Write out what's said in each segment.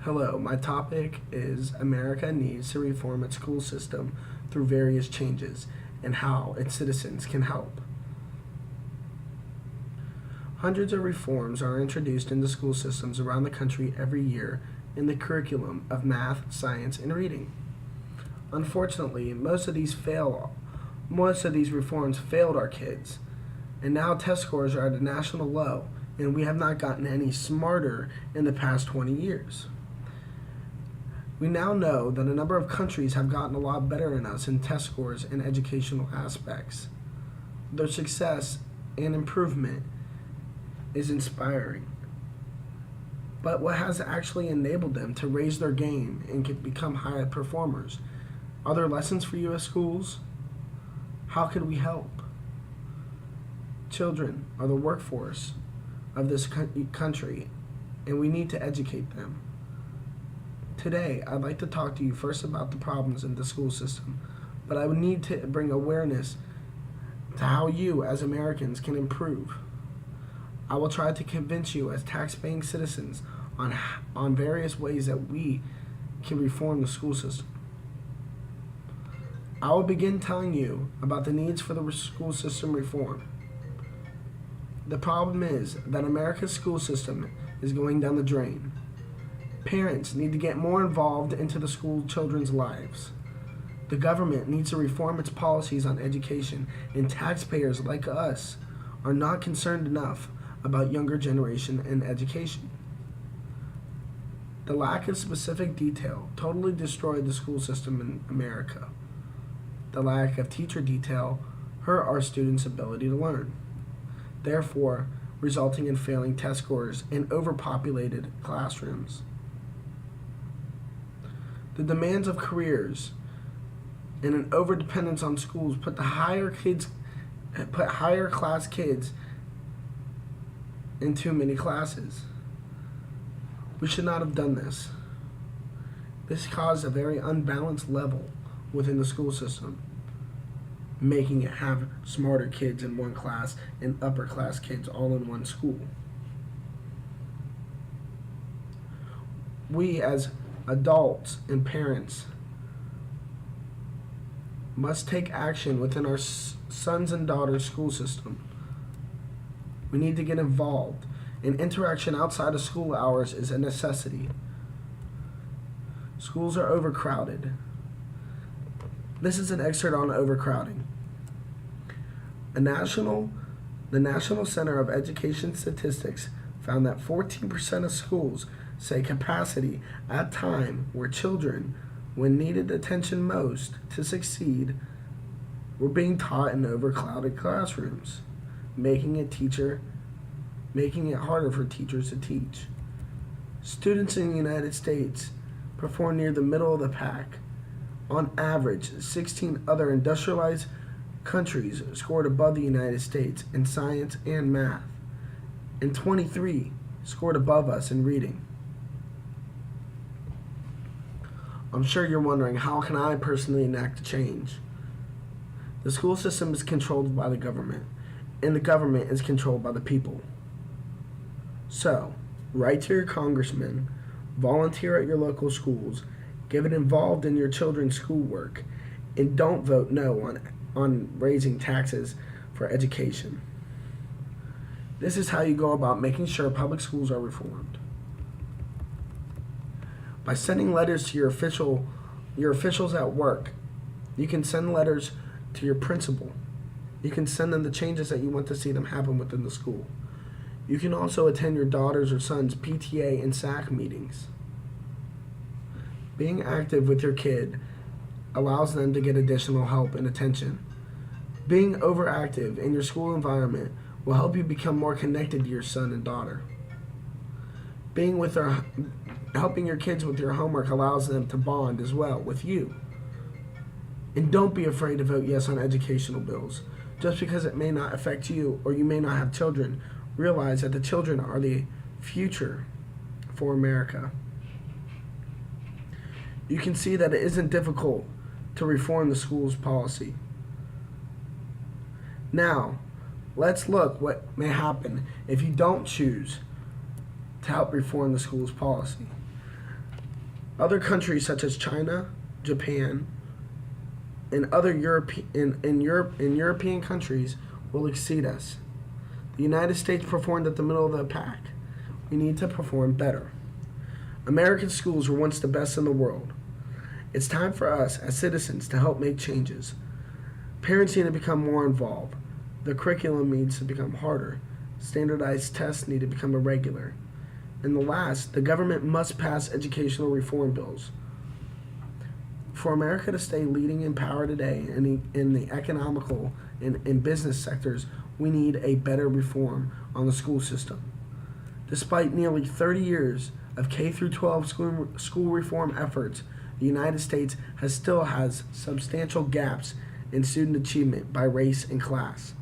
Hello, my topic is America needs to reform its school system through various changes and how its citizens can help. Hundreds of reforms are introduced into school systems around the country every year in the curriculum of math, science, and reading. Unfortunately, most of these reforms failed our kids, and now test scores are at a national low, and we have not gotten any smarter in the past 20 years. We now know that a number of countries have gotten a lot better than us in test scores and educational aspects. Their success and improvement is inspiring. But what has actually enabled them to raise their game and become high performers? Are there lessons for U.S. schools? How can we help? Children are the workforce of this country, and we need to educate them. Today, I'd like to talk to you first about the problems in the school system, but I would need to bring awareness to how you, as Americans, can improve. I will try to convince you as tax-paying citizens on various ways that we can reform the school system. I will begin telling you about the needs for the school system reform. The problem is that America's school system is going down the drain. Parents need to get more involved into the school children's lives. The government needs to reform its policies on education, and taxpayers like us are not concerned enough about younger generation and education. The lack of specific detail totally destroyed the school system in America. The lack of teacher detail hurt our students' ability to learn, therefore resulting in failing test scores and overpopulated classrooms. The demands of careers and an overdependence on schools put higher class kids in too many classes. We should not have done this. This caused a very unbalanced level within the school system, making it have smarter kids in one class and upper class kids all in one school. We as adults and parents must take action within our sons and daughters' school system. We need to get involved, and interaction outside of school hours is a necessity. Schools are overcrowded. This is an excerpt on overcrowding. The National Center of Education Statistics found that 14% of schools say capacity at time where children, when needed attention most to succeed, were being taught in overcrowded classrooms, making it harder for teachers to teach. Students in the United States perform near the middle of the pack. On average, 16 other industrialized countries scored above the United States in science and math, and 23 scored above us in reading. I'm sure you're wondering, how can I personally enact a change? The school system is controlled by the government, and the government is controlled by the people. So, write to your congressman, volunteer at your local schools, get involved in your children's schoolwork, and don't vote no on raising taxes for education. This is how you go about making sure public schools are reformed. By sending letters to your officials at work. You can send letters to your principal. You can send them the changes that you want to see them happen within the school. You can also attend your daughter's or son's PTA and SAC meetings. Being active with your kid allows them to get additional help and attention. Being overactive in your school environment will help you become more connected to your son and daughter. Helping your kids with your homework allows them to bond as well with you. And don't be afraid to vote yes on educational bills. Just because it may not affect you or you may not have children, realize that the children are the future for America. You can see that it isn't difficult to reform the school's policy. Now, let's look what may happen if you don't choose to help reform the school's policy. Other countries such as China, Japan, and other European countries will exceed us. The United States performed at the middle of the pack. We need to perform better. American schools were once the best in the world. It's time for us as citizens to help make changes. Parents need to become more involved. The curriculum needs to become harder. Standardized tests need to become irregular. And the government must pass educational reform bills. For America to stay leading in power today in the economical and business sectors, we need a better reform on the school system. Despite nearly 30 years of K through 12 school reform efforts, the United States still has substantial gaps in student achievement by race and class.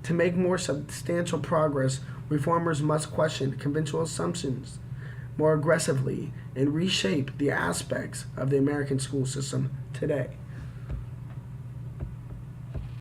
To make more substantial progress, reformers must question conventional assumptions more aggressively and reshape the aspects of the American school system today.